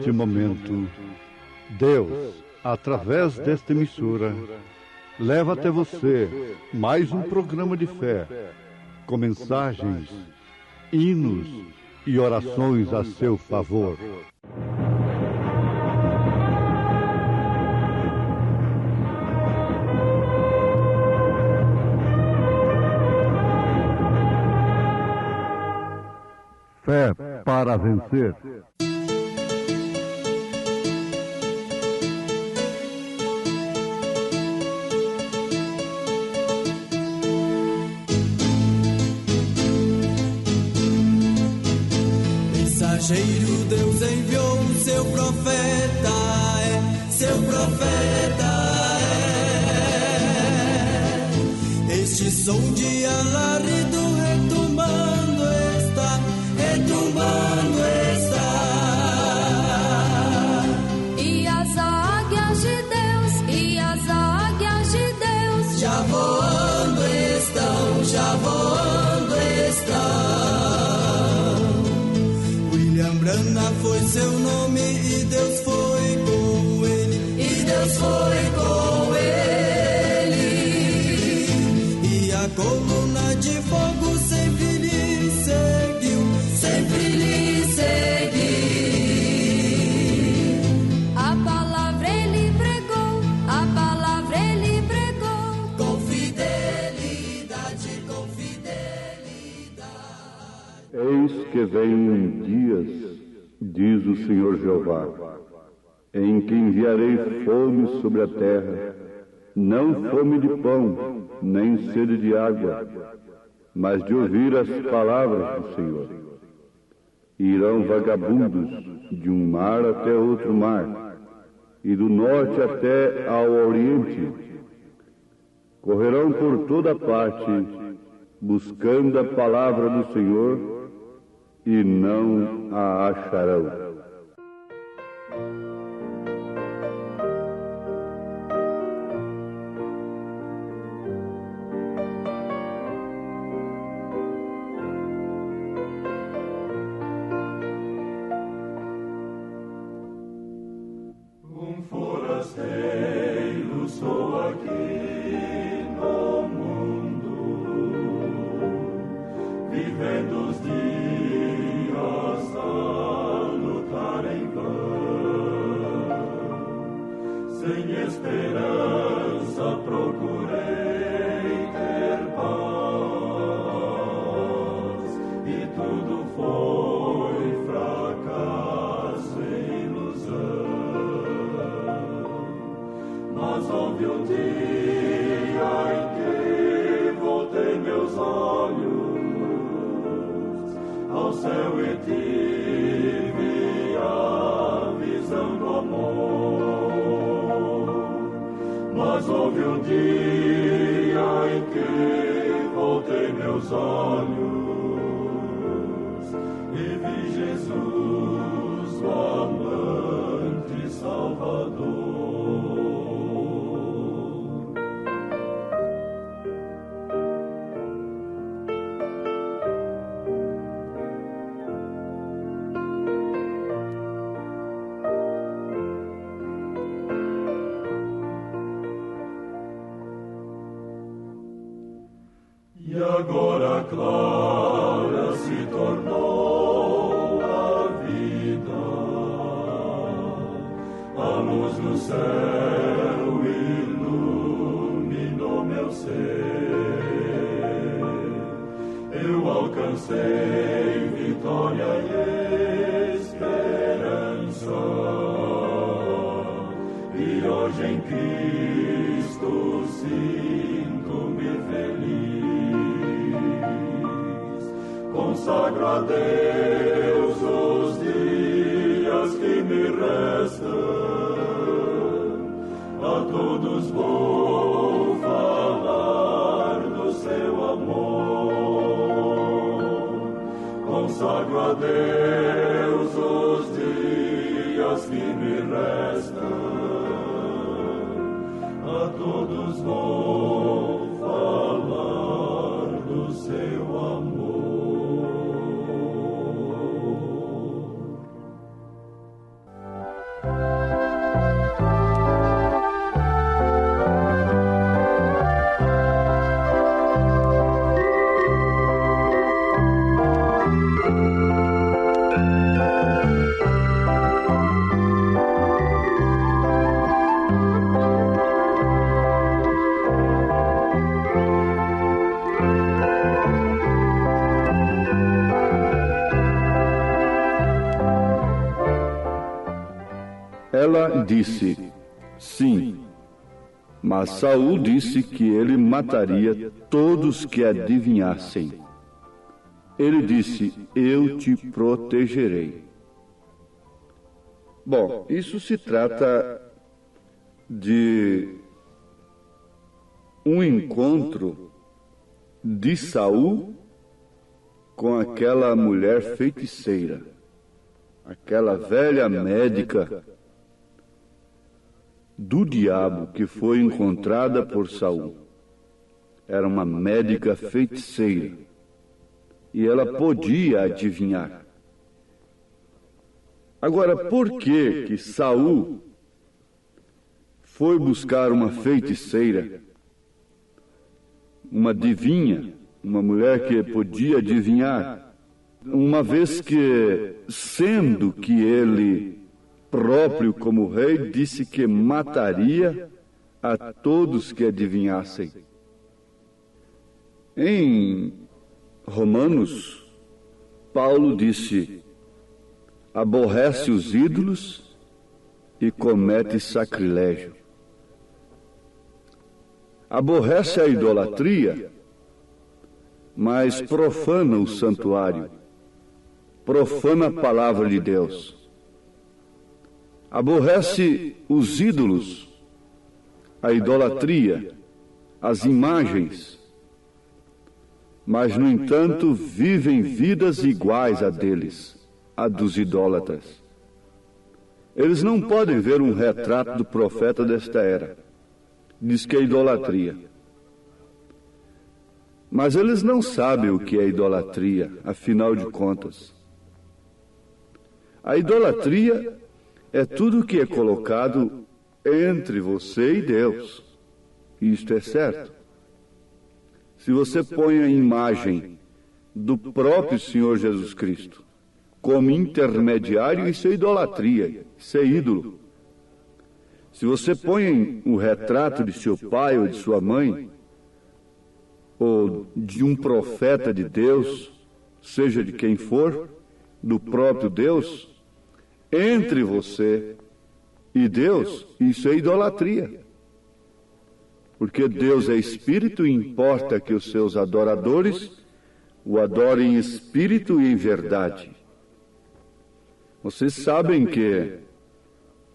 neste momento, Deus, através desta emissora, leva até você mais um programa de fé, com mensagens, hinos e orações a seu favor. Fé para vencer. Mensageiro, Deus enviou o seu profeta, seu profeta é. Este som de alarido retumbando está, retumbando está. E as águias de Deus, e as águias de Deus já voando estão, já voando estão. William Branham foi seu nome e Deus foi com ele, e Deus foi com ele. E a coluna de fogo sempre lhe seguiu, sempre lhe seguiu. A palavra ele pregou, a palavra ele pregou. Com fidelidade, com fidelidade. Eis que vem dias, diz o Senhor Jeová, em que enviarei fome sobre a terra, não fome de pão, nem sede de água, mas de ouvir as palavras do Senhor. Irão vagabundos de um mar até outro mar, e do norte até ao oriente. Correrão por toda parte, buscando a palavra do Senhor, e não a acharão. Um forasteiro sou aqui no mundo, vivendo os dias a lutar em vão. Sem esperança procurei ter paz, e tudo foi fracasso e ilusão. Mas houve um dia em que voltei meus olhos ao céu e tive a visão do amor. Mas houve um dia em que voltei meus olhos e vi Jesus, o amante Salvador. E agora clara se tornou a vida, a luz do céu iluminou meu ser. Eu alcancei vitória e esperança, e hoje em Cristo sinto-me feliz. Consagro a Deus os dias que me restam, a todos vou falar do seu amor. Consagro a Deus os dias que me restam, a todos vou falar do seu amor. pai disse: sim. Mas Saul disse que ele mataria todos que adivinhassem. Ele disse: eu te protegerei. Bom, isso se trata de um encontro de Saul com aquela mulher feiticeira, aquela velha médica do diabo que foi encontrada por Saul. Era uma médica feiticeira e ela podia adivinhar. Agora, por que Saul foi buscar uma feiticeira, uma adivinha, uma mulher que podia adivinhar, uma vez que, sendo que ele próprio como rei, disse que mataria a todos que adivinhassem? Em Romanos, Paulo disse: aborrece os ídolos e comete sacrilégio. Aborrece a idolatria, mas profana o santuário, profana a palavra de Deus. Aborrece os ídolos, a idolatria, as imagens, mas, no entanto, vivem vidas iguais a deles, a dos idólatras. Eles não podem ver um retrato do profeta desta era. Diz que é idolatria. Mas eles não sabem o que é idolatria, afinal de contas. A idolatria é tudo que é colocado entre você e Deus. Isto é certo. Se você põe a imagem do próprio Senhor Jesus Cristo como intermediário, isso é idolatria, isso é ídolo. Se você põe o retrato de seu pai ou de sua mãe, ou de um profeta de Deus, seja de quem for, do próprio Deus, entre você e Deus, isso é idolatria. Porque Deus é espírito e importa que os seus adoradores o adorem em espírito e em verdade. Vocês sabem que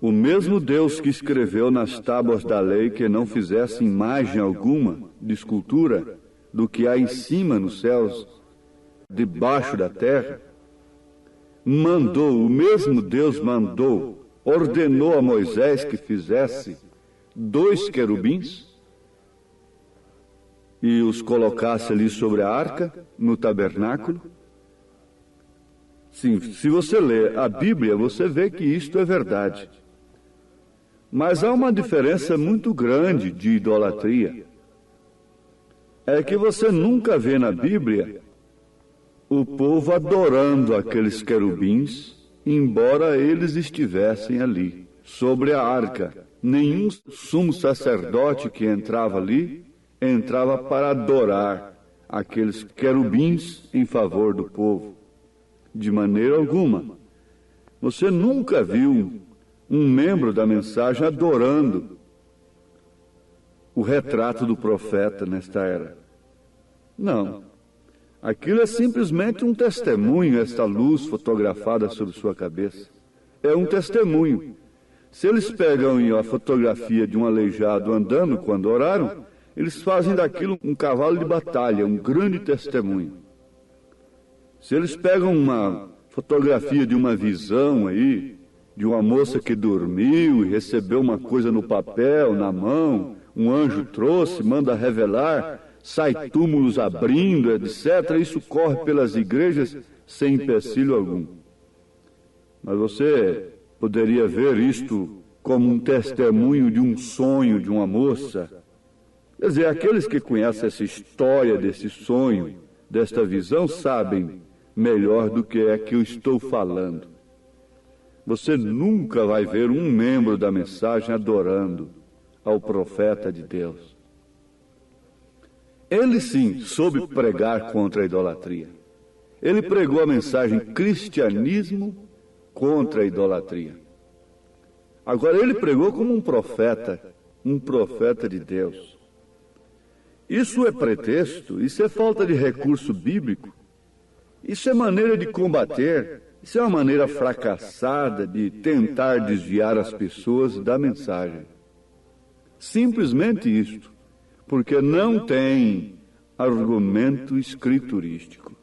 o mesmo Deus que escreveu nas tábuas da lei que não fizesse imagem alguma de escultura do que há em cima nos céus, debaixo da terra, o mesmo Deus ordenou a Moisés que fizesse 2 querubins e os colocasse ali sobre a arca, no tabernáculo. Sim, se você ler a Bíblia, você vê que isto é verdade. Mas há uma diferença muito grande de idolatria. É que você nunca vê na Bíblia o povo adorando aqueles querubins, embora eles estivessem ali, sobre a arca. Nenhum sumo sacerdote que entrava ali, entrava para adorar aqueles querubins em favor do povo. De maneira alguma. Você nunca viu um membro da mensagem adorando o retrato do profeta nesta era. Não. Aquilo é simplesmente um testemunho, esta luz fotografada sobre sua cabeça. É um testemunho. Se eles pegam a fotografia de um aleijado andando quando oraram, eles fazem daquilo um cavalo de batalha, um grande testemunho. Se eles pegam uma fotografia de uma visão aí, de uma moça que dormiu e recebeu uma coisa no papel, na mão, um anjo trouxe, manda revelar, sai túmulos abrindo, etc. Isso corre pelas igrejas sem empecilho algum. Mas você poderia ver isto como um testemunho de um sonho de uma moça. Quer dizer, aqueles que conhecem essa história desse sonho, desta visão, sabem melhor do que é que eu estou falando. Você nunca vai ver um membro da mensagem adorando ao profeta de Deus. Ele sim soube pregar contra a idolatria. Ele pregou a mensagem cristianismo contra a idolatria. Agora, ele pregou como um profeta de Deus. Isso é pretexto, isso é falta de recurso bíblico, isso é maneira de combater, isso é uma maneira fracassada de tentar desviar as pessoas da mensagem. Simplesmente isto, porque não tem argumento escriturístico.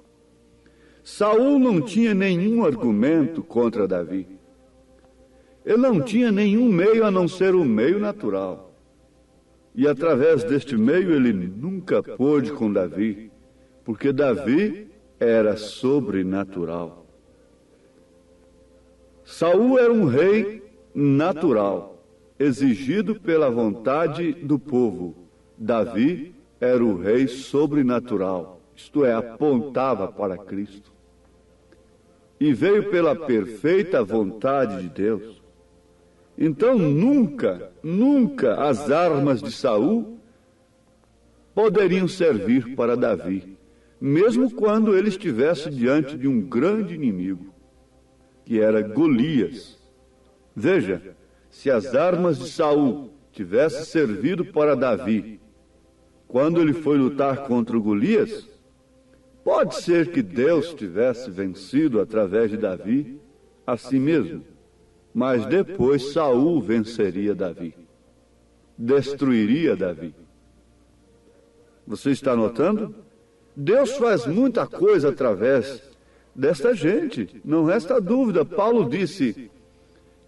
Saul não tinha nenhum argumento contra Davi. Ele não tinha nenhum meio a não ser o meio natural. E através deste meio ele nunca pôde com Davi, porque Davi era sobrenatural. Saul era um rei natural, exigido pela vontade do povo. Davi era o rei sobrenatural, isto é, apontava para Cristo. E veio pela perfeita vontade de Deus. Então nunca as armas de Saul poderiam servir para Davi, mesmo quando ele estivesse diante de um grande inimigo, que era Golias. Veja, se as armas de Saul tivessem servido para Davi, quando ele foi lutar contra o Golias, pode ser que Deus tivesse vencido através de Davi a si mesmo. Mas depois Saul venceria Davi, destruiria Davi. Você está notando? Deus faz muita coisa através desta gente, não resta dúvida. Paulo disse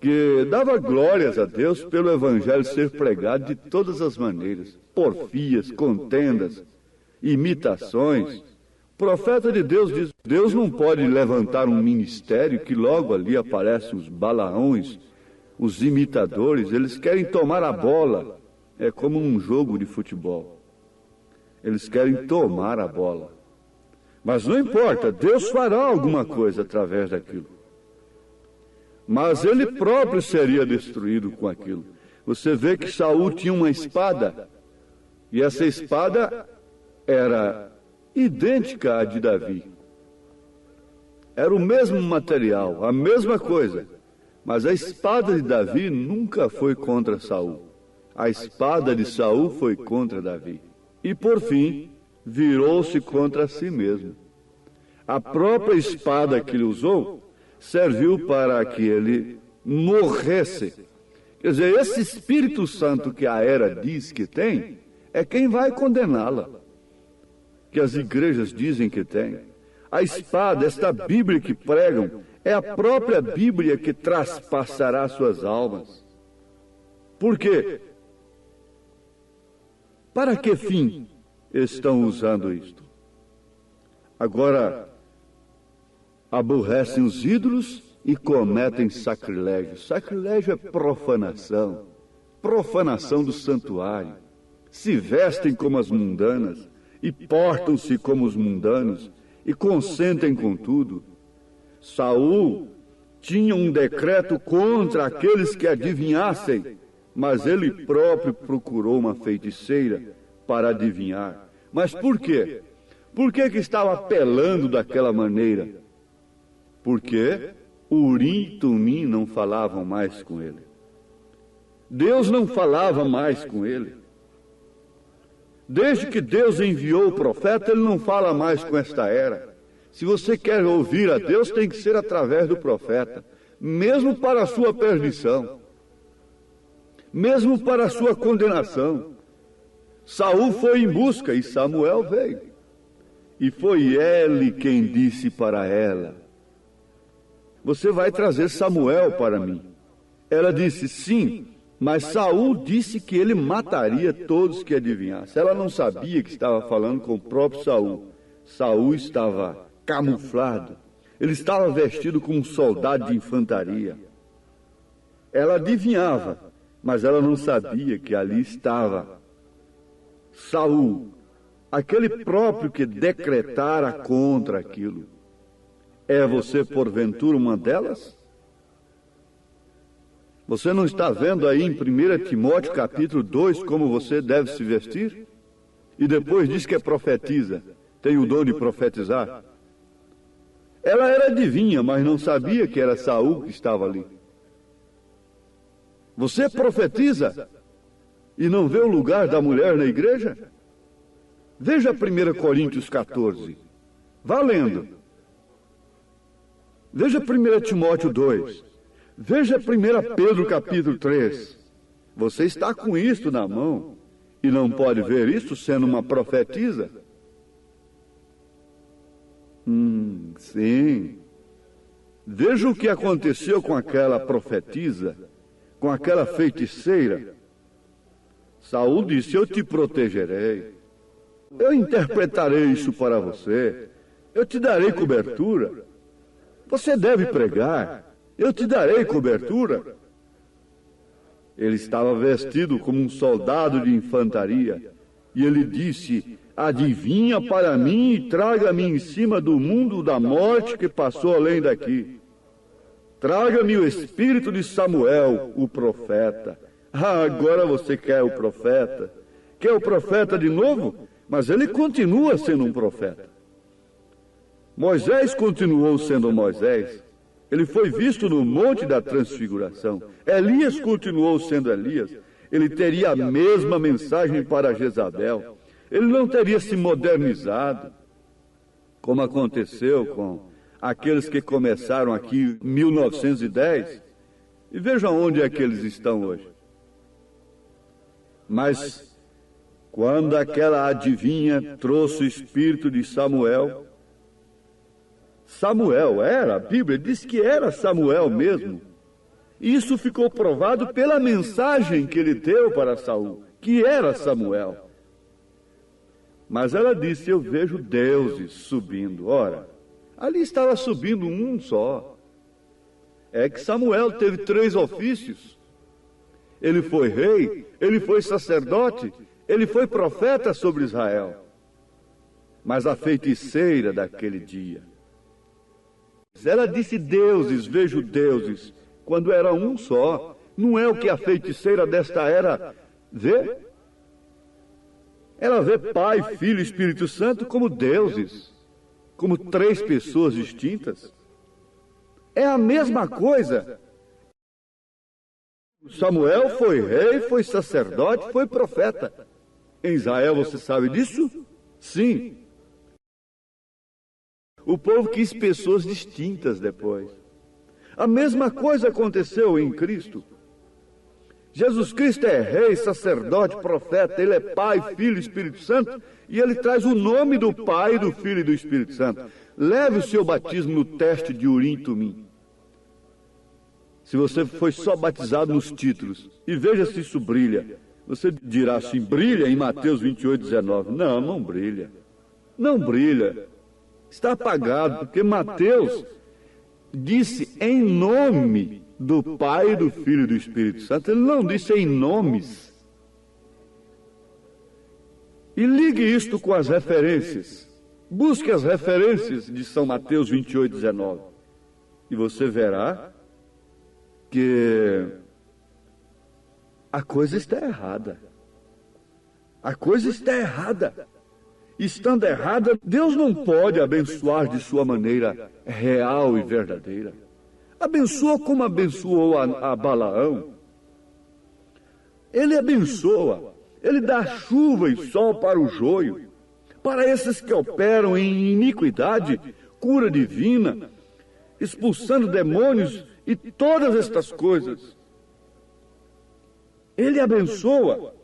que dava glórias a Deus pelo evangelho ser pregado de todas as maneiras, porfias, contendas, imitações. O profeta de Deus diz: Deus não pode levantar um ministério que logo ali aparecem os balaões, os imitadores, eles querem tomar a bola. É como um jogo de futebol. Eles querem tomar a bola. Mas não importa, Deus fará alguma coisa através daquilo. Mas ele próprio seria destruído com aquilo. Você vê que Saul tinha uma espada, e essa espada era idêntica à de Davi. Era o mesmo material, a mesma coisa. Mas a espada de Davi nunca foi contra Saul. A espada de Saul foi contra Davi. E por fim, virou-se contra si mesmo. A própria espada que ele usou serviu para que ele morresse. Quer dizer, esse Espírito Santo que a era diz que tem, é quem vai condená-la. Que as igrejas dizem que tem. A espada, esta Bíblia que pregam, é a própria Bíblia que traspassará suas almas. Por quê? Para que fim estão usando isto? Agora, aborrecem os ídolos e cometem sacrilégio. Sacrilégio é profanação. Profanação do santuário. Se vestem como as mundanas e portam-se como os mundanos e consentem com tudo. Saul tinha um decreto contra aqueles que adivinhassem, mas ele próprio procurou uma feiticeira para adivinhar. Mas por quê? Por que estava apelando daquela maneira? Porque Urim e Tumim não falavam mais com ele. Deus não falava mais com ele. Desde que Deus enviou o profeta, ele não fala mais com esta era. Se você quer ouvir a Deus, tem que ser através do profeta, mesmo para a sua perdição, mesmo para a sua condenação. Saul foi em busca e Samuel veio. E foi ele quem disse para ela: você vai trazer Samuel para mim. Ela disse: sim, mas Saul disse que ele mataria todos que adivinhassem. Ela não sabia que estava falando com o próprio Saul. Saul estava camuflado. Ele estava vestido como um soldado de infantaria. Ela adivinhava, mas ela não sabia que ali estava Saul, aquele próprio que decretara contra aquilo. É você, porventura, uma delas? Você não está vendo aí em 1 Timóteo capítulo 2 como você deve se vestir? E depois diz que é profetiza, tem o dom de profetizar. Ela era adivinha, mas não sabia que era Saul que estava ali. Você profetiza e não vê o lugar da mulher na igreja? Veja 1 Coríntios 14. Vá lendo. Veja 1 Timóteo 2. Veja 1 Pedro capítulo 3. Você está com isto na mão e não pode ver isto sendo uma profetisa? Sim. Veja o que aconteceu com aquela profetisa, com aquela feiticeira. Saul disse: eu te protegerei. Eu interpretarei isso para você. Eu te darei cobertura. Você deve pregar. Eu te darei cobertura. Ele estava vestido como um soldado de infantaria. E ele disse: adivinha para mim e traga-me em cima do mundo da morte que passou além daqui. Traga-me o espírito de Samuel, o profeta. Agora você quer o profeta? Quer o profeta de novo? Mas ele continua sendo um profeta. Moisés continuou sendo Moisés. Ele foi visto no Monte da Transfiguração. Elias continuou sendo Elias. Ele teria a mesma mensagem para Jezabel. Ele não teria se modernizado, como aconteceu com aqueles que começaram aqui em 1910. E vejam onde é que eles estão hoje. Mas, quando aquela adivinha trouxe o espírito de Samuel, a Bíblia diz que era Samuel mesmo. Isso ficou provado pela mensagem que ele deu para Saul, que era Samuel. Mas ela disse: eu vejo deuses subindo. Ora, ali estava subindo um só. É que Samuel teve 3 ofícios. Ele foi rei, ele foi sacerdote, ele foi profeta sobre Israel. Mas a feiticeira daquele dia, ela disse: deuses, vejo deuses, quando era um só. Não é o que a feiticeira desta era vê? Ela vê Pai, Filho e Espírito Santo como deuses, como 3 pessoas distintas. É a mesma coisa. Samuel foi rei, foi sacerdote, foi profeta. Em Israel, você sabe disso? Sim. O povo quis pessoas distintas depois. A mesma coisa aconteceu em Cristo. Jesus Cristo é rei, sacerdote, profeta. Ele é Pai, Filho e Espírito Santo. E ele traz o nome do Pai, do Filho e do Espírito Santo. Leve o seu batismo no teste de Urim e Tumim. Se você foi só batizado nos títulos, e veja se isso brilha. Você dirá assim: brilha em Mateus 28, 19. Não, não brilha. Não brilha. Está apagado, porque Mateus disse em nome do Pai, do Filho e do Espírito Santo. Ele não disse em nomes. E ligue isto com as referências. Busque as referências de São Mateus 28, 19. E você verá que a coisa está errada. A coisa está errada. Estando errada, Deus não pode abençoar de sua maneira real e verdadeira. Abençoa como abençoou a Balaão. Ele abençoa. Ele dá chuva e sol para o joio. Para esses que operam em iniquidade, cura divina, expulsando demônios e todas estas coisas. Ele abençoa.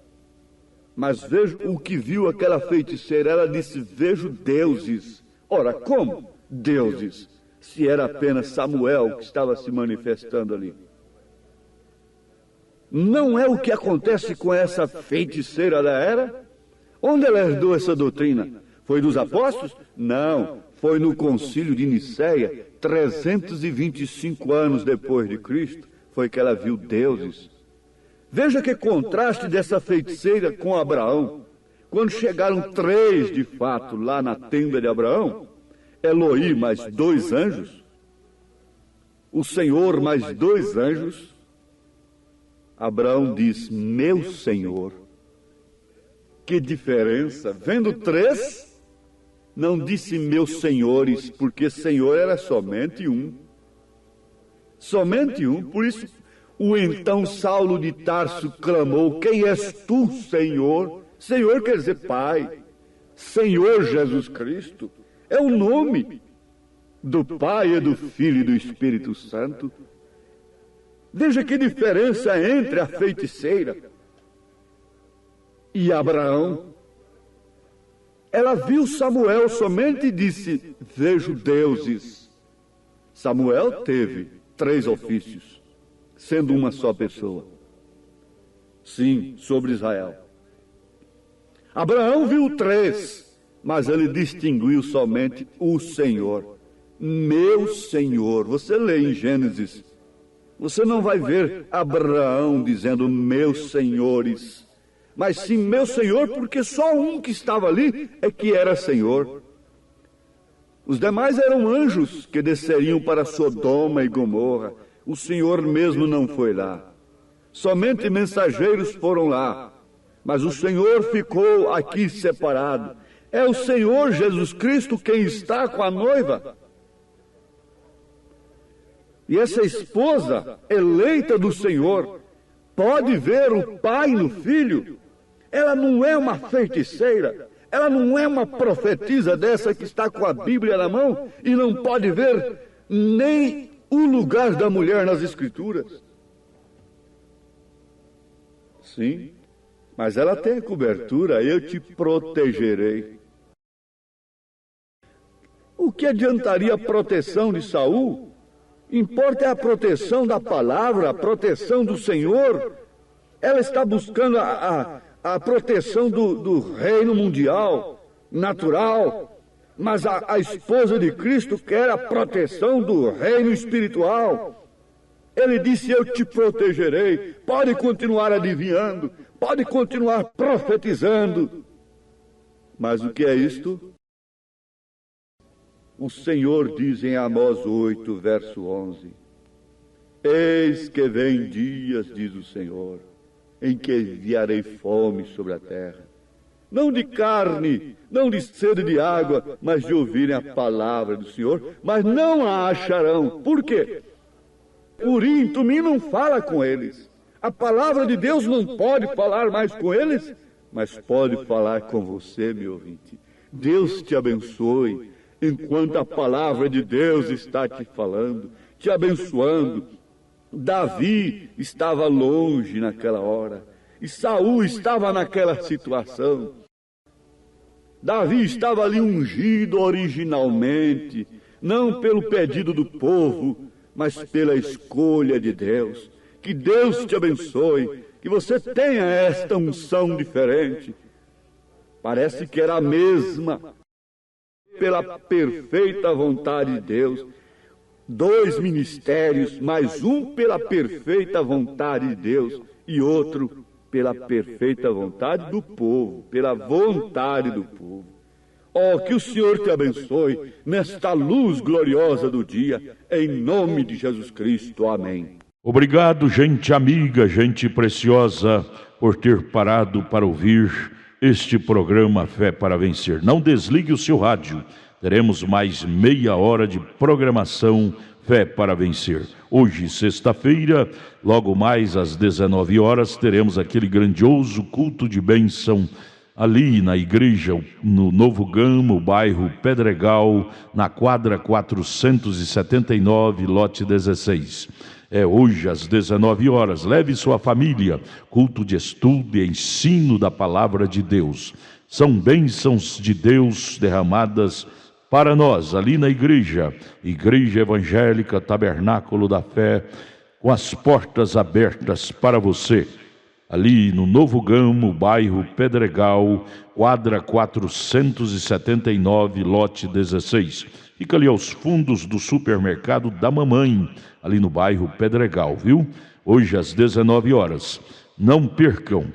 Mas veja o que viu aquela feiticeira. Ela disse: vejo deuses. Ora, como deuses? Se era apenas Samuel que estava se manifestando ali. Não é o que acontece com essa feiticeira da era? Onde ela herdou essa doutrina? Foi dos apóstolos? Não, foi no concílio de Nicéia, 325 anos depois de Cristo, foi que ela viu deuses. Veja que contraste dessa feiticeira com Abraão. Quando chegaram 3 de fato lá na tenda de Abraão, Eloí mais 2 anjos, o Senhor mais 2 anjos, Abraão diz: meu Senhor. Que diferença! Vendo 3, não disse meus senhores, porque Senhor era somente um. Somente um. Por isso, o então Saulo de Tarso clamou: quem és tu, Senhor? Senhor quer dizer Pai. Senhor Jesus Cristo é o nome do Pai, e do Filho e do Espírito Santo. Veja que diferença entre a feiticeira e Abraão. Ela viu Samuel somente e disse: vejo deuses. Samuel teve 3 ofícios, sendo uma só pessoa. Sim, sobre Israel. Abraão viu 3, mas ele distinguiu somente o Senhor. Meu Senhor. Você lê em Gênesis, você não vai ver Abraão dizendo meus senhores, mas sim meu Senhor, porque só um que estava ali é que era Senhor. Os demais eram anjos que desceriam para Sodoma e Gomorra. O Senhor mesmo não foi lá. Somente mensageiros foram lá, mas o Senhor ficou aqui separado. É o Senhor Jesus Cristo quem está com a noiva. E essa esposa eleita do Senhor pode ver o Pai no Filho. Ela não é uma feiticeira, ela não é uma profetisa dessa que está com a Bíblia na mão e não pode ver nem o lugar da mulher nas Escrituras. Sim, mas ela tem cobertura: eu te protegerei. O que adiantaria a proteção de Saul? Importa é a proteção da palavra, a proteção do Senhor. Ela está buscando a proteção do reino mundial, natural, mas a esposa de Cristo quer a proteção do reino espiritual. Ele disse: eu te protegerei. Pode continuar adivinhando, pode continuar profetizando, mas o que é isto? O Senhor diz em Amós 8, verso 11: eis que vem dias, diz o Senhor, em que enviarei fome sobre a terra, não de carne, não de sede de água, mas de ouvirem a palavra do Senhor, mas não a acharão. Por quê? Urim, Tumim não fala com eles. A palavra de Deus não pode falar mais com eles, mas pode falar com você, meu ouvinte. Deus te abençoe enquanto a palavra de Deus está te falando, te abençoando. Davi estava longe naquela hora, e Saul estava naquela situação. Davi estava ali ungido originalmente, não pelo pedido do povo, mas pela escolha de Deus. Que Deus te abençoe, que você tenha esta unção diferente. Parece que era a mesma, pela perfeita vontade de Deus. 2 ministérios, mas um pela perfeita vontade de Deus e outro pela perfeita vontade do povo, pela vontade do povo. Oh, que o Senhor te abençoe nesta luz gloriosa do dia, em nome de Jesus Cristo. Amém. Obrigado, gente amiga, gente preciosa, por ter parado para ouvir este programa Fé para Vencer. Não desligue o seu rádio. Teremos mais meia hora de programação Fé para Vencer. Hoje, sexta-feira, logo mais às 19 horas, teremos aquele grandioso culto de bênção ali na igreja, no Novo Gama, bairro Pedregal, na quadra 479, lote 16. É hoje às 19 horas. Leve sua família. Culto de estudo e ensino da palavra de Deus. São bênçãos de Deus derramadas para nós, ali na igreja, Igreja Evangélica Tabernáculo da Fé, com as portas abertas para você. Ali no Novo Gama, bairro Pedregal, quadra 479, lote 16. Fica ali aos fundos do supermercado da Mamãe, ali no bairro Pedregal, viu? Hoje às 19 horas. Não percam.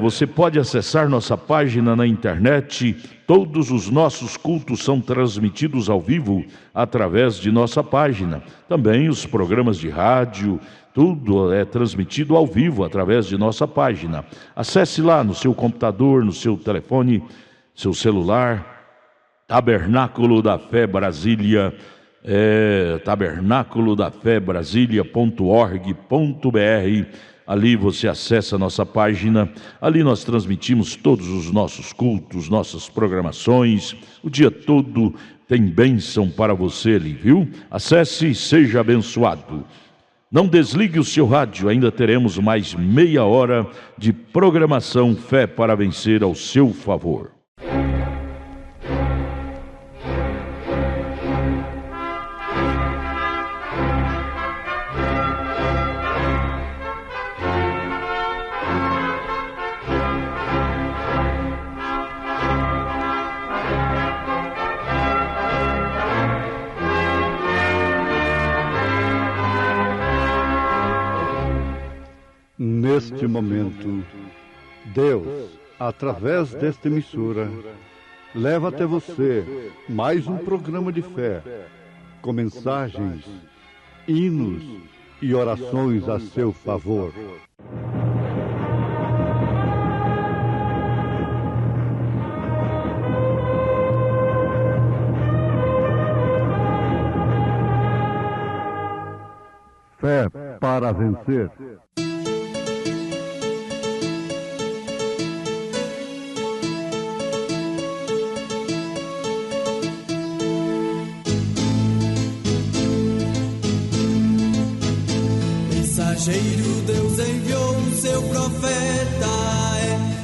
Você pode acessar nossa página na internet. Todos os nossos cultos são transmitidos ao vivo através de nossa página. Também os programas de rádio, tudo é transmitido ao vivo através de nossa página. Acesse lá no seu computador, no seu telefone, seu celular, Tabernáculo da Fé Brasília, Tabernáculo da Fé Brasília.org.br. Ali você acessa a nossa página, ali nós transmitimos todos os nossos cultos, nossas programações, o dia todo tem bênção para você ali, viu? Acesse e seja abençoado. Não desligue o seu rádio, ainda teremos mais meia hora de programação Fé para Vencer ao seu favor. Neste momento, Deus, através desta emissora, leva até você mais um programa de fé, com mensagens, hinos e orações a seu favor. Fé para vencer. Mensageiro Deus enviou o seu profeta,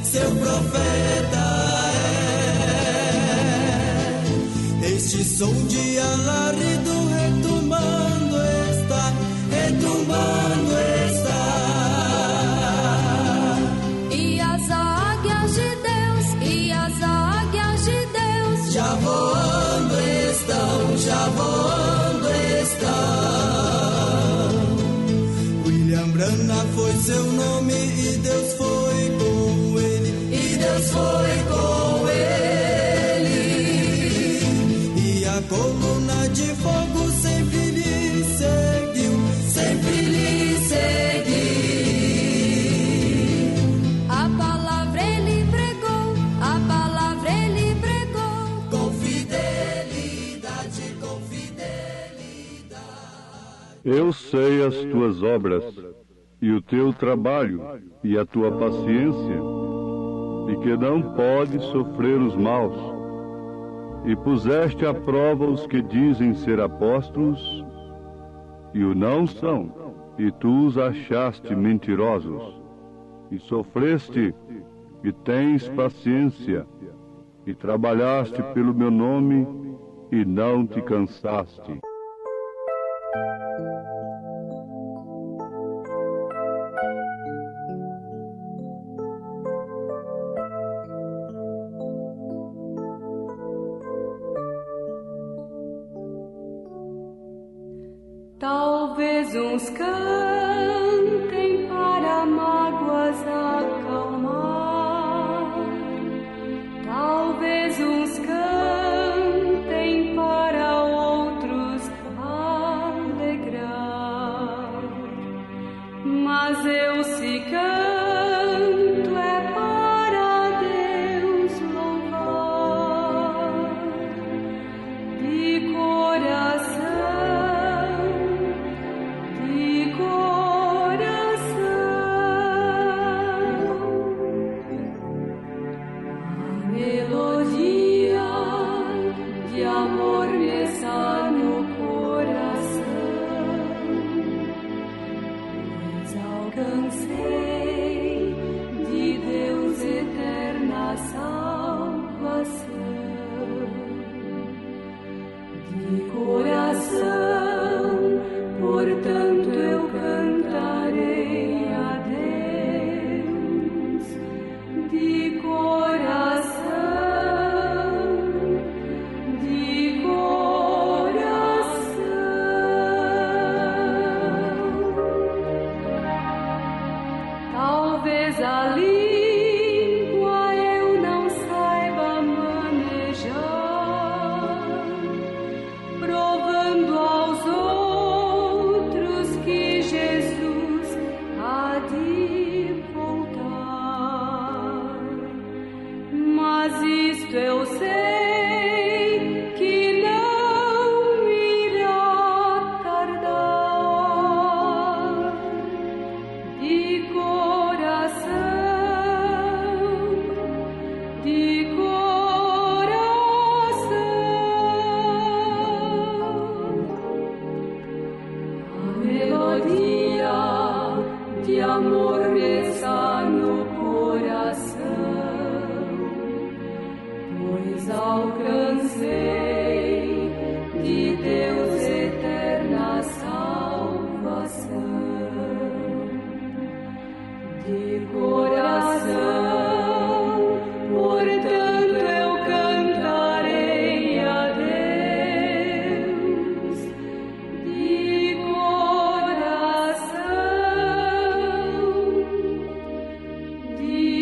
seu profeta Este som de alarido retumbando está, retumbando está. E as águias de Deus, e as águias de Deus já voando estão, já voando estão. Brana foi seu nome e Deus foi com ele, e Deus foi com ele. E a coluna de fogo sempre lhe seguiu, sempre lhe seguiu. A palavra ele pregou, a palavra ele pregou. Com fidelidade, com fidelidade. Eu sei as tuas obras, e o teu trabalho, e a tua paciência, e que não podes sofrer os maus, e puseste à prova os que dizem ser apóstolos, e o não são, e tu os achaste mentirosos, e sofreste, e tens paciência, e trabalhaste pelo meu nome, e não te cansaste. Talvez uns cantem para mágoas acalmar, talvez uns cantem para outros alegrar, mas eu se canto é para Deus louvar de coração. Alcancei de Deus eterna salvação, de coração, portanto eu cantarei a Deus, de coração, de coração. Talvez a língua eu não saiba manejar, provando aos outros que Jesus há de voltar. Mas isto eu sei que não irá de coração. A melodia de amor desça no coração, pois alcancei de Deus eterna salvação. De coração, portanto eu cantarei a Deus. De coração, de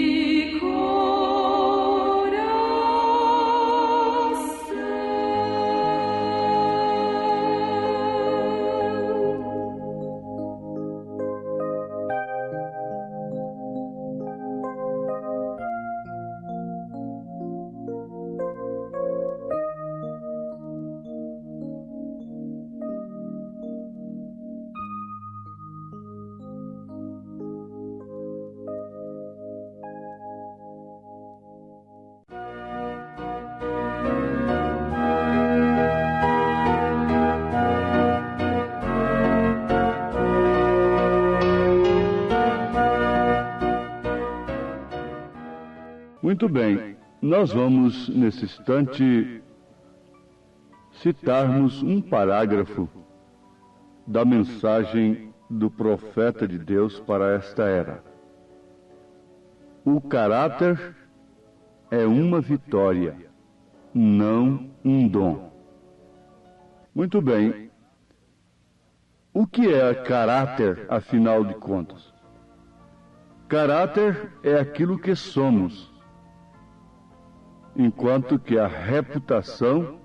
Muito bem, nós vamos, nesse instante, citarmos um parágrafo da mensagem do profeta de Deus para esta era. O caráter é uma vitória, não um dom. Muito bem, o que é caráter, afinal de contas? Caráter é aquilo que somos, enquanto que a reputação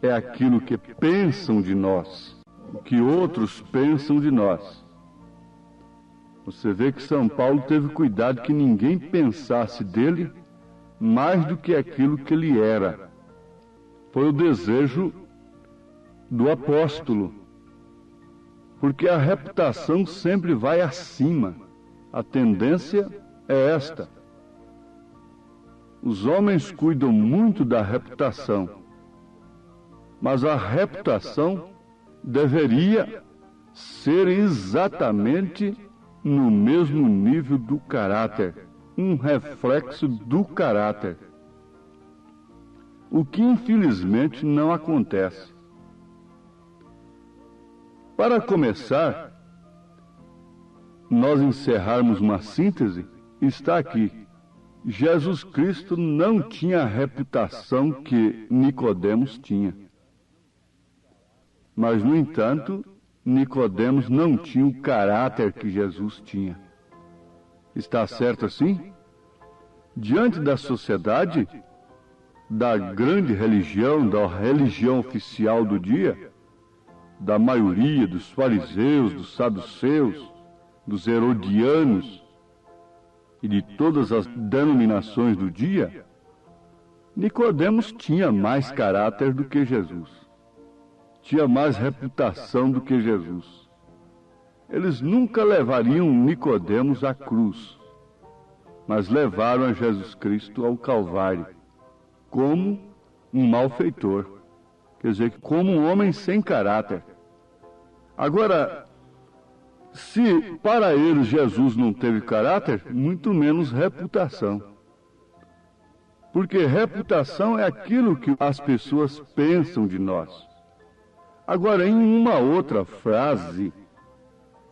é aquilo que pensam de nós, o que outros pensam de nós. Você vê que São Paulo teve cuidado que ninguém pensasse dele mais do que aquilo que ele era. Foi o desejo do apóstolo, porque a reputação sempre vai acima. A tendência é esta. Os homens cuidam muito da reputação, mas a reputação deveria ser exatamente no mesmo nível do caráter, um reflexo do caráter. O que infelizmente não acontece. Para começar, nós encerrarmos uma síntese, está aqui. Jesus Cristo não tinha a reputação que Nicodemos tinha. Mas, no entanto, Nicodemos não tinha o caráter que Jesus tinha. Está certo assim? Diante da sociedade, da grande religião, da religião oficial do dia, da maioria dos fariseus, dos saduceus, dos herodianos, e de todas as denominações do dia, Nicodemos tinha mais caráter do que Jesus. Tinha mais reputação do que Jesus. Eles nunca levariam Nicodemos à cruz, mas levaram a Jesus Cristo ao Calvário, como um malfeitor, quer dizer, como um homem sem caráter. Agora, se para eles Jesus não teve caráter, muito menos reputação. Porque reputação é aquilo que as pessoas pensam de nós. Agora, em uma outra frase,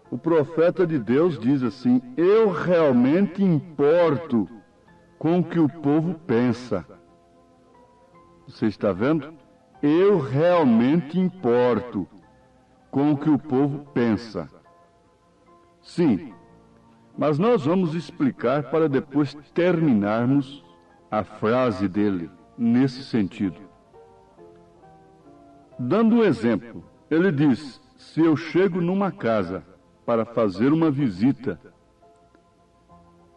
o profeta de Deus diz assim: eu realmente importo com o que o povo pensa. Você está vendo? Eu realmente importo com o que o povo pensa. Sim, mas nós vamos explicar para depois terminarmos a frase dele nesse sentido. Dando um exemplo, ele diz: se eu chego numa casa para fazer uma visita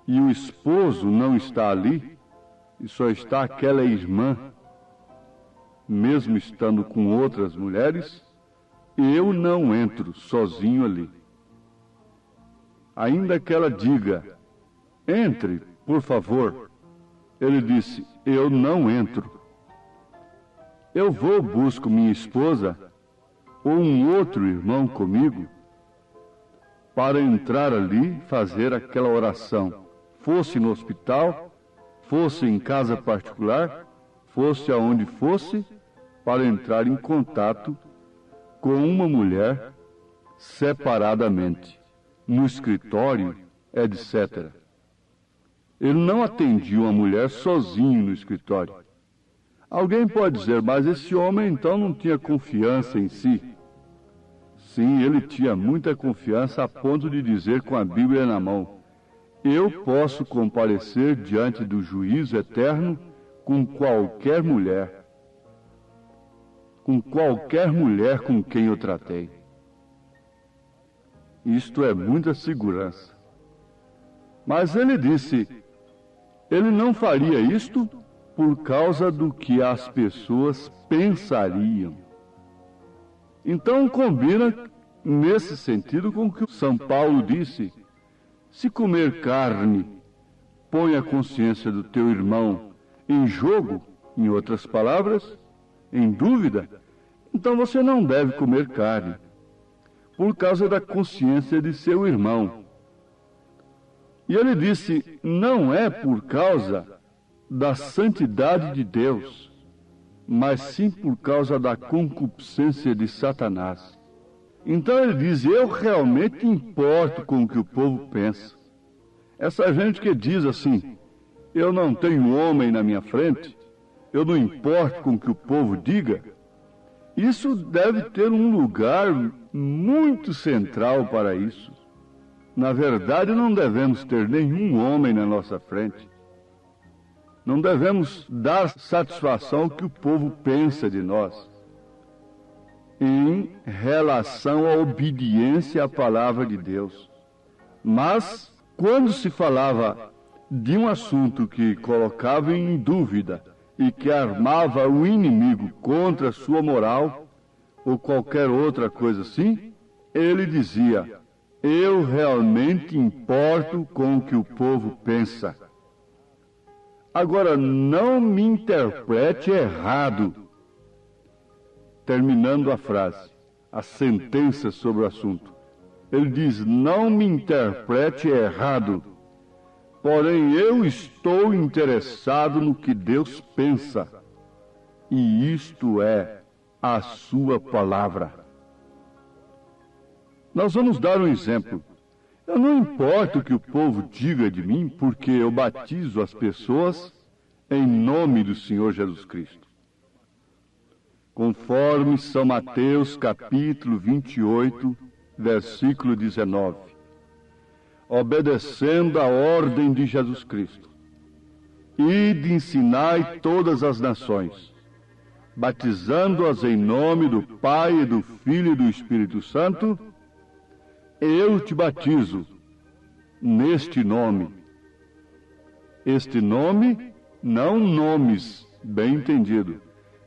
e o esposo não está ali, e só está aquela irmã, mesmo estando com outras mulheres, eu não entro sozinho ali. Ainda que ela diga: entre, por favor, Ele disse: eu não entro. Eu busco minha esposa ou um outro irmão comigo para entrar ali, fazer aquela oração. Fosse no hospital, fosse em casa particular, fosse aonde fosse, para entrar em contato com uma mulher separadamente, no escritório, etc. Ele não atendia uma mulher sozinho no escritório. Alguém pode dizer, mas esse homem então não tinha confiança em si. Sim, ele tinha muita confiança a ponto de dizer com a Bíblia na mão: eu posso comparecer diante do juízo eterno com qualquer mulher com quem eu tratei. Isto é muita segurança. Mas ele disse, ele não faria isto por causa do que as pessoas pensariam. Então combina nesse sentido com o que São Paulo disse: se comer carne põe a consciência do teu irmão em jogo, em outras palavras, em dúvida, então você não deve comer carne, por causa da consciência de seu irmão. E ele disse, não é por causa da santidade de Deus, mas sim por causa da concupiscência de Satanás. Então ele diz, eu realmente importo com o que o povo pensa. Essa gente que diz assim, eu não tenho homem na minha frente, eu não importo com o que o povo diga, isso deve ter um lugar muito central para isso. Na verdade, não devemos ter nenhum homem na nossa frente. Não devemos dar satisfação ao que o povo pensa de nós em relação à obediência à palavra de Deus. Mas, quando se falava de um assunto que colocava em dúvida e que armava o inimigo contra a sua moral, ou qualquer outra coisa assim, ele dizia, eu realmente importo com o que o povo pensa. Agora, não me interprete errado. Terminando a frase, a sentença sobre o assunto. Ele diz, não me interprete errado, porém eu estou interessado no que Deus pensa, e isto é a sua palavra. Nós vamos dar um exemplo. Eu não importo o que o povo diga de mim, porque eu batizo as pessoas em nome do Senhor Jesus Cristo. Conforme São Mateus, capítulo 28, versículo 19. Obedecendo a ordem de Jesus Cristo. Ide ensinai todas as nações, batizando-as em nome do Pai, e do Filho e do Espírito Santo. Eu te batizo neste nome. Este nome, não nomes, bem entendido.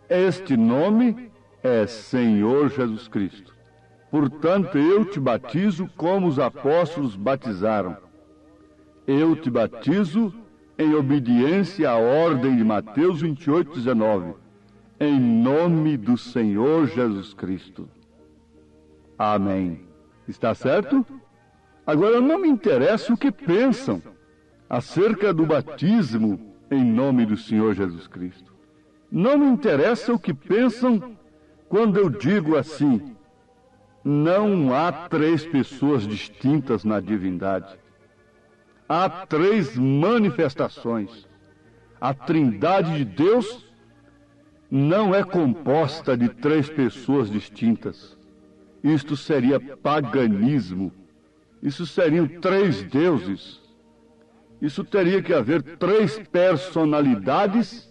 Este nome é Senhor Jesus Cristo. Portanto, eu te batizo como os apóstolos batizaram. Eu te batizo em obediência à ordem de Mateus 28, 19. Em nome do Senhor Jesus Cristo. Amém. Está certo? Agora, não me interessa o que pensam acerca do batismo em nome do Senhor Jesus Cristo. Não me interessa o que pensam quando eu digo assim, não há três pessoas distintas na divindade. Há três manifestações. A Trindade de Deus não é composta de três pessoas distintas. Isto seria paganismo. Isso seriam três deuses. Isso teria que haver três personalidades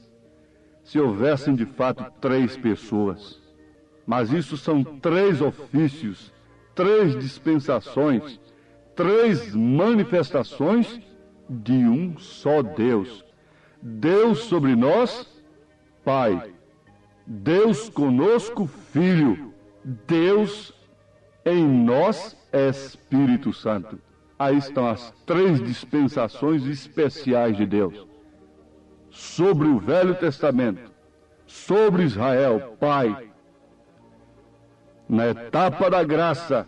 se houvessem de fato três pessoas. Mas isso são três ofícios, três dispensações, três manifestações de um só Deus. Deus sobre nós, Pai. Deus conosco, Filho. Deus em nós, Espírito Santo. Aí estão as três dispensações especiais de Deus. sobre o Velho Testamento, sobre Israel, Pai. Na etapa da graça,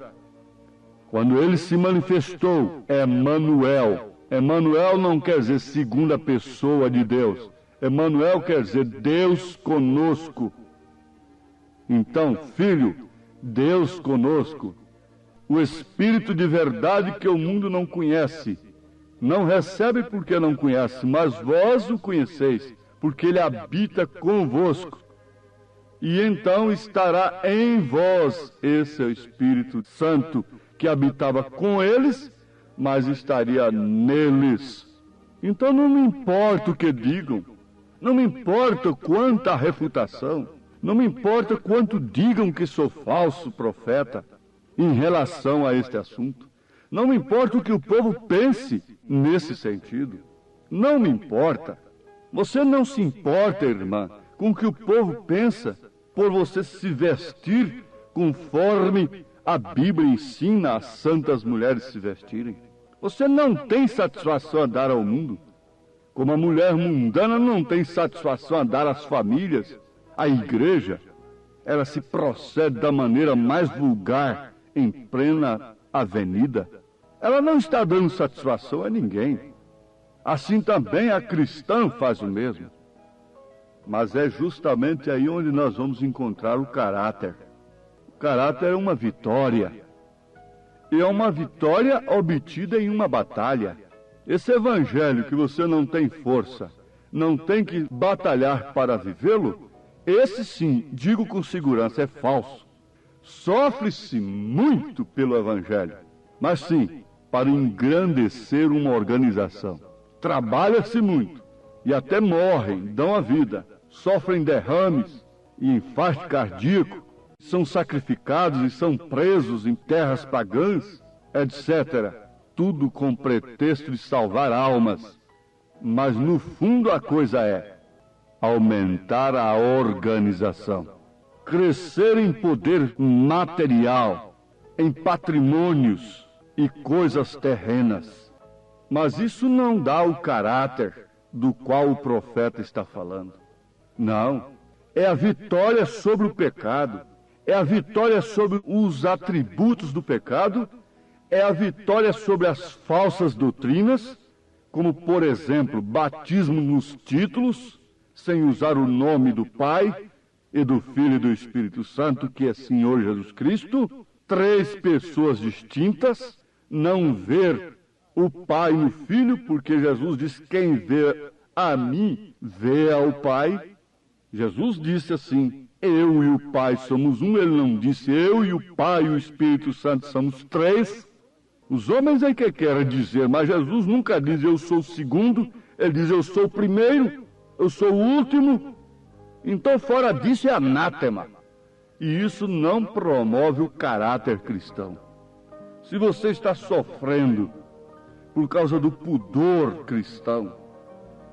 quando ele se manifestou, Emanuel. Emanuel não quer dizer segunda pessoa de Deus. Emanuel quer dizer Deus conosco. Então, filho, Deus conosco. O Espírito de verdade que o mundo não conhece. Não recebe porque não conhece, mas vós o conheceis, porque ele habita convosco. E então estará em vós esse Espírito Santo que habitava com eles, mas estaria neles. Então não me importa o que digam, não me importa quanta refutação, não me importa quanto digam que sou falso profeta em relação a este assunto. Não me importa o que o povo pense nesse sentido. Não me importa. Você não se importa, irmã, com o que o povo pensa por você se vestir conforme a Bíblia ensina as santas mulheres se vestirem. Você não tem satisfação a dar ao mundo, como a mulher mundana não tem satisfação a dar às famílias, à igreja. Ela se procede da maneira mais vulgar em plena avenida. Ela não está dando satisfação a ninguém. Assim também a cristã faz o mesmo. Mas é justamente aí onde nós vamos encontrar o caráter. O caráter é uma vitória. E é uma vitória obtida em uma batalha. Esse evangelho que você não tem força, não tem que batalhar para vivê-lo, esse sim, digo com segurança, é falso. Sofre-se muito pelo evangelho, mas sim, para engrandecer uma organização. Trabalha-se muito, e até morrem, dão a vida, sofrem derrames e infarto cardíaco, são sacrificados e são presos em terras pagãs, etc. Tudo com pretexto de salvar almas. Mas no fundo a coisa é aumentar a organização, crescer em poder material, em patrimônios e coisas terrenas. Mas isso não dá o caráter do qual o profeta está falando. Não, é a vitória sobre o pecado, é a vitória sobre os atributos do pecado, é a vitória sobre as falsas doutrinas, como, por exemplo, batismo nos títulos, sem usar o nome do Pai e do Filho e do Espírito Santo, que é Senhor Jesus Cristo, 3 pessoas distintas, não ver o Pai no Filho, porque Jesus diz, quem vê a mim, vê ao Pai. Jesus disse assim, eu e o Pai somos um. Ele não disse, eu e o Pai e o Espírito Santo somos 3. Os homens é que querem dizer, mas Jesus nunca diz, eu sou o segundo. Ele diz, eu sou o primeiro, eu sou o último. Então, fora disso, é anátema. E isso não promove o caráter cristão. Se você está sofrendo por causa do pudor cristão,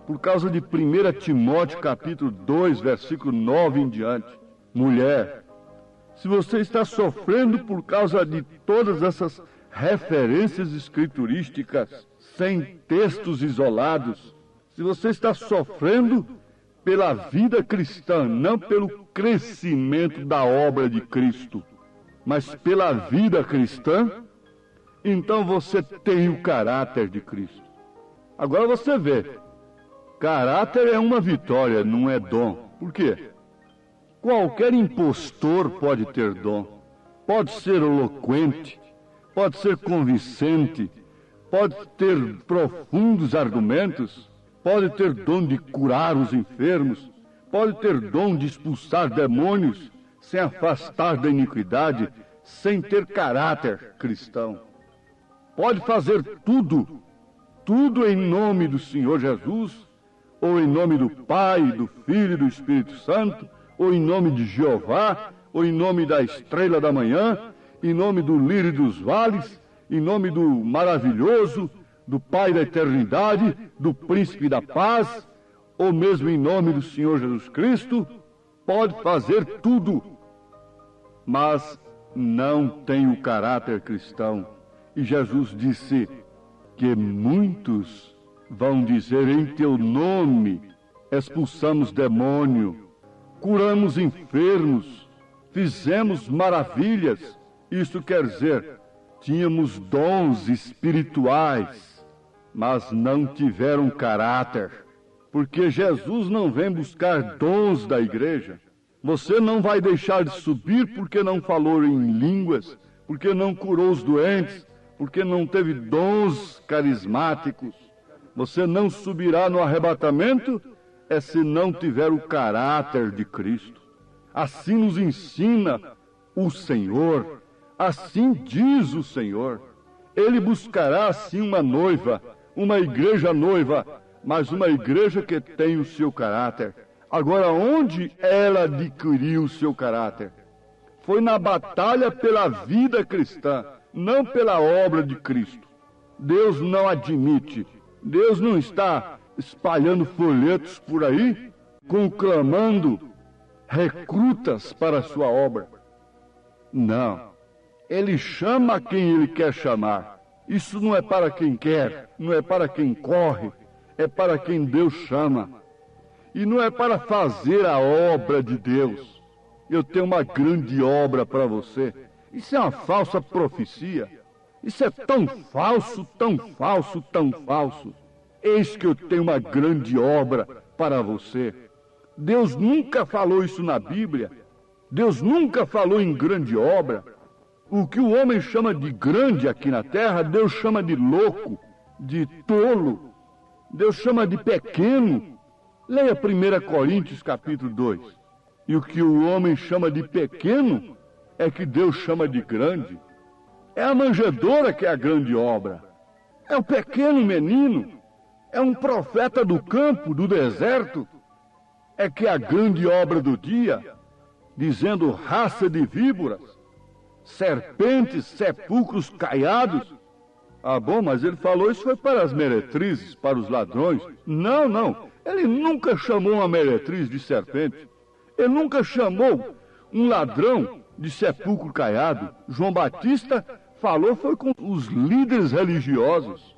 por causa de 1 Timóteo capítulo 2, versículo 9 em diante, mulher, se você está sofrendo por causa de todas essas referências escriturísticas, sem textos isolados, se você está sofrendo pela vida cristã, não pelo crescimento da obra de Cristo, mas pela vida cristã, então você tem o caráter de Cristo. Agora você vê, caráter é uma vitória, não é dom. Por quê? Qualquer impostor pode ter dom. Pode ser eloquente, pode ser convincente, pode ter profundos argumentos, pode ter dom de curar os enfermos, pode ter dom de expulsar demônios, sem afastar da iniquidade, sem ter caráter cristão. Pode fazer tudo, tudo em nome do Senhor Jesus, ou em nome do Pai, do Filho e do Espírito Santo, ou em nome de Jeová, ou em nome da estrela da manhã, em nome do lírio dos vales, em nome do maravilhoso, do Pai da eternidade, do príncipe da paz, ou mesmo em nome do Senhor Jesus Cristo, pode fazer tudo, mas não tem o caráter cristão. E Jesus disse que muitos vão dizer em teu nome, expulsamos demônio, curamos enfermos, fizemos maravilhas. Isso quer dizer, tínhamos dons espirituais, mas não tiveram caráter. Porque Jesus não vem buscar dons da igreja. Você não vai deixar de subir porque não falou em línguas, porque não curou os doentes, porque não teve dons carismáticos. Você não subirá no arrebatamento se não tiver o caráter de Cristo. Assim nos ensina o Senhor, assim diz o Senhor. Ele buscará assim uma noiva, uma igreja noiva, mas uma igreja que tem o seu caráter. Agora, onde ela adquiriu o seu caráter? Foi na batalha pela vida cristã, não pela obra de Cristo. Deus não admite, Deus não está espalhando folhetos por aí, conclamando recrutas para a sua obra. Não, Ele chama quem Ele quer chamar. Isso não é para quem quer, não é para quem corre, é para quem Deus chama. E não é para fazer a obra de Deus. Eu tenho uma grande obra para você. Isso é uma falsa profecia. Isso é tão falso, tão falso, tão falso. Eis que eu tenho uma grande obra para você. Deus nunca falou isso na Bíblia. Deus nunca falou em grande obra. O que o homem chama de grande aqui na terra, Deus chama de louco, de tolo. Deus chama de pequeno. Leia 1 Coríntios capítulo 2. E o que o homem chama de pequeno é que Deus chama de grande. É a manjedoura que é a grande obra. É o pequeno menino. É um profeta do campo, do deserto. É que é a grande obra do dia, dizendo raça de víboras, serpentes, sepulcros caiados. Ah, bom, mas ele falou isso foi para as meretrizes, para os ladrões. Não, não. Ele nunca chamou uma meretriz de serpente. Ele nunca chamou um ladrão de sepulcro caiado. João Batista falou foi com os líderes religiosos.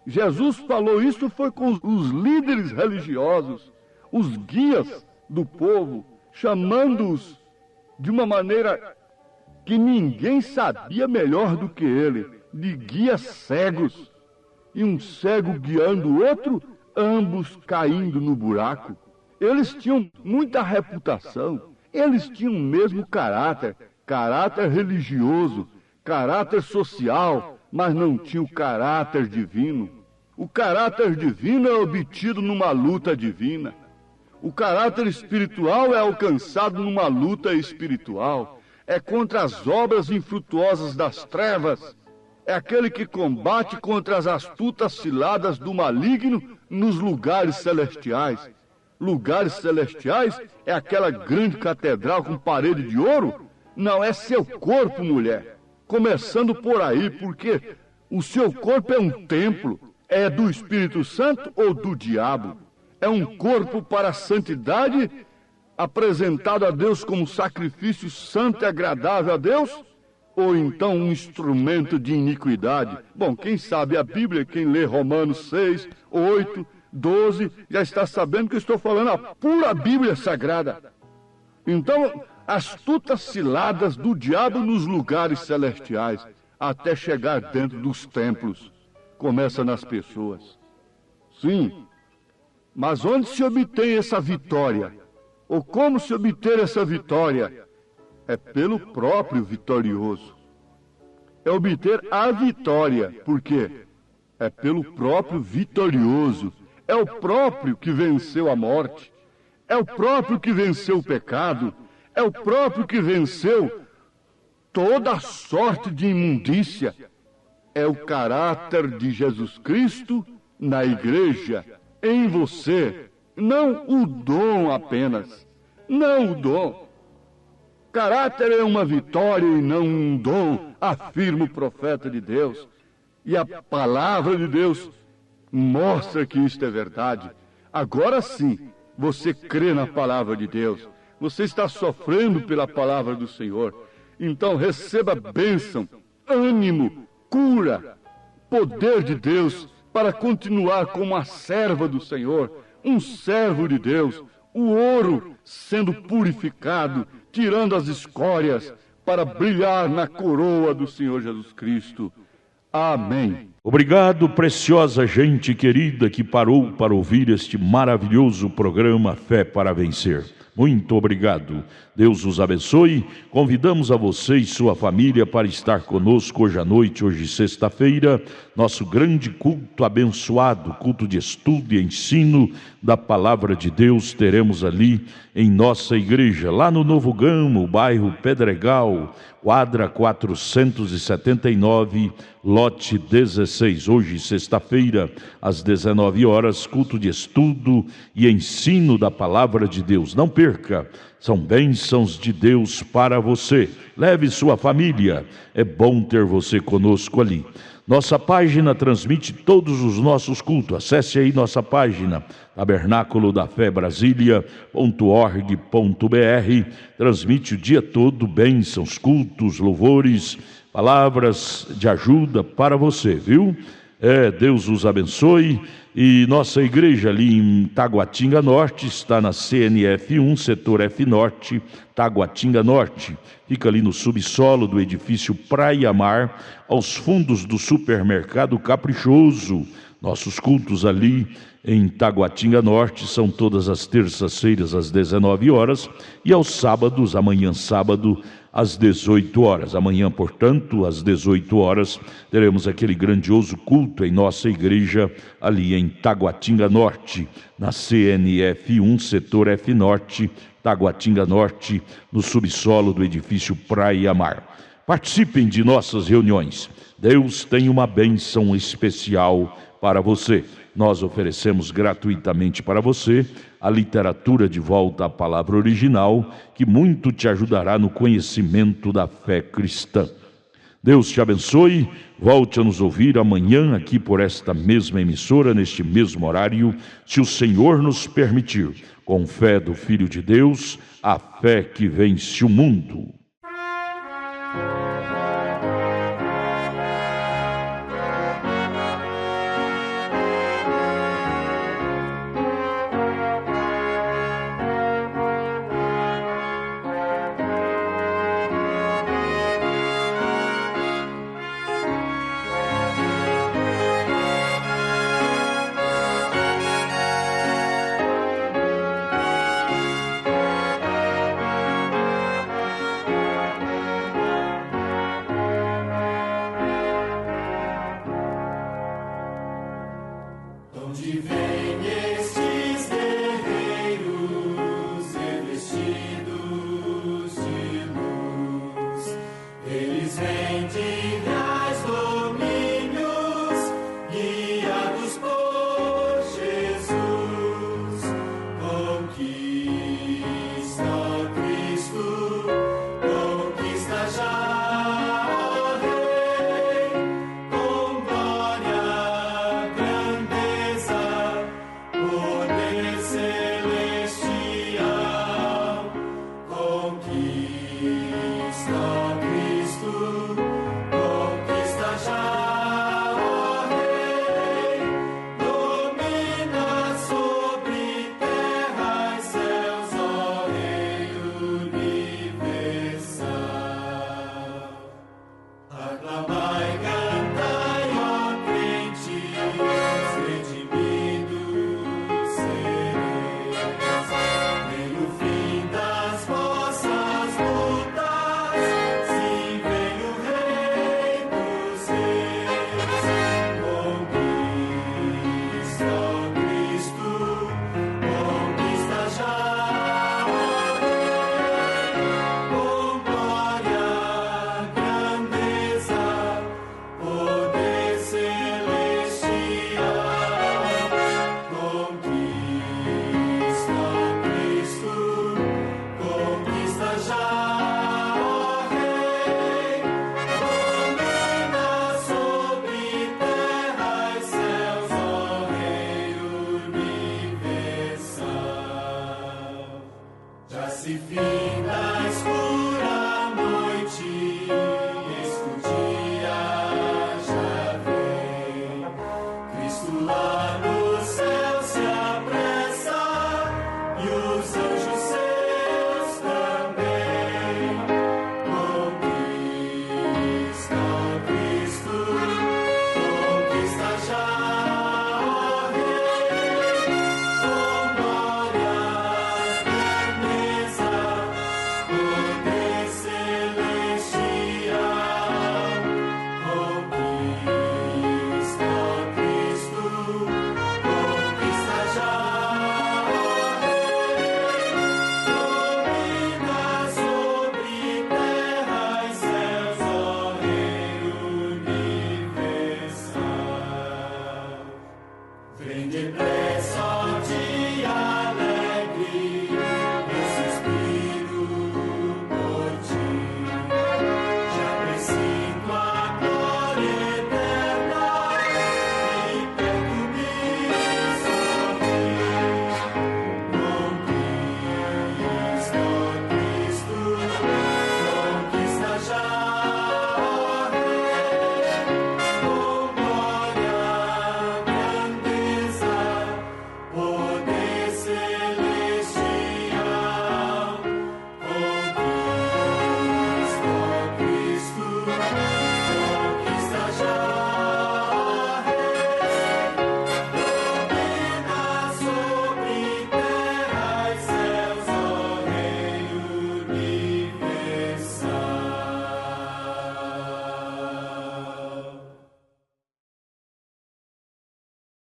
Jesus falou isso foi com os líderes religiosos, os guias do povo, chamando-os de uma maneira que ninguém sabia melhor do que ele, de guias cegos. E um cego guiando o outro, ambos caindo no buraco. Eles tinham muita reputação, eles tinham o mesmo caráter, caráter religioso, caráter social, mas não tinham o caráter divino. O caráter divino é obtido numa luta divina. O caráter espiritual é alcançado numa luta espiritual. É contra as obras infrutuosas das trevas. É aquele que combate contra as astutas ciladas do maligno nos lugares celestiais. Lugares celestiais é aquela grande catedral com parede de ouro? Não, é seu corpo, mulher. Começando por aí, porque o seu corpo é um templo. É do Espírito Santo ou do diabo? É um corpo para a santidade, apresentado a Deus como sacrifício santo e agradável a Deus? Ou então um instrumento de iniquidade? Bom, quem sabe a Bíblia, quem lê Romanos 6, 8, 12, já está sabendo que eu estou falando a pura Bíblia Sagrada. Então, astutas ciladas do diabo nos lugares celestiais, até chegar dentro dos templos. Começa nas pessoas. Sim, mas onde se obtém essa vitória? Ou como se obter essa vitória? É pelo próprio vitorioso. É obter a vitória. Por quê? É pelo próprio vitorioso. É o próprio que venceu a morte. É o próprio que venceu o pecado. É o próprio que venceu toda a sorte de imundícia. É o caráter de Jesus Cristo na igreja, em você. Não o dom apenas. Não o dom. Caráter é uma vitória e não um dom, afirma o profeta de Deus. E a palavra de Deus mostra que isto é verdade. Agora sim, você crê na palavra de Deus. Você está sofrendo pela palavra do Senhor. Então receba bênção, ânimo, cura, poder de Deus para continuar como a serva do Senhor, um servo de Deus, o ouro sendo purificado, tirando as escórias, para brilhar na coroa do Senhor Jesus Cristo. Amém. Obrigado, preciosa gente querida que parou para ouvir este maravilhoso programa Fé para Vencer. Muito obrigado. Deus os abençoe. Convidamos a você e sua família para estar conosco hoje à noite, hoje sexta-feira, nosso grande culto abençoado, culto de estudo e ensino da Palavra de Deus. Teremos ali em nossa igreja, lá no Novo Gamo, bairro Pedregal, quadra 479, lote 16. Hoje, sexta-feira, às 19 horas, culto de estudo e ensino da Palavra de Deus. Não perca, são bênçãos de Deus para você. Leve sua família, é bom ter você conosco ali. Nossa página transmite todos os nossos cultos. Acesse aí nossa página, tabernáculo da fé Brasília.org.br. Transmite o dia todo bênçãos, cultos, louvores, palavras de ajuda para você, viu? Deus os abençoe. E nossa igreja ali em Taguatinga Norte está na CNF 1, setor F Norte, Taguatinga Norte. Fica ali no subsolo do edifício Praia Mar, aos fundos do supermercado Caprichoso. Nossos cultos ali em Taguatinga Norte são todas as terças-feiras às 19 horas e aos sábados, amanhã sábado, às 18 horas. Amanhã, portanto, às 18 horas, teremos aquele grandioso culto em nossa igreja ali em Taguatinga Norte, na CNF 1, setor F Norte, Taguatinga Norte, no subsolo do edifício Praia Mar. Participem de nossas reuniões. Deus tem uma bênção especial para você. Nós oferecemos gratuitamente para você a literatura de volta à palavra original, que muito te ajudará no conhecimento da fé cristã. Deus te abençoe. Volte a nos ouvir amanhã aqui por esta mesma emissora, neste mesmo horário, se o Senhor nos permitir. Com fé do Filho de Deus, a fé que vence o mundo. Se finda a escuridão.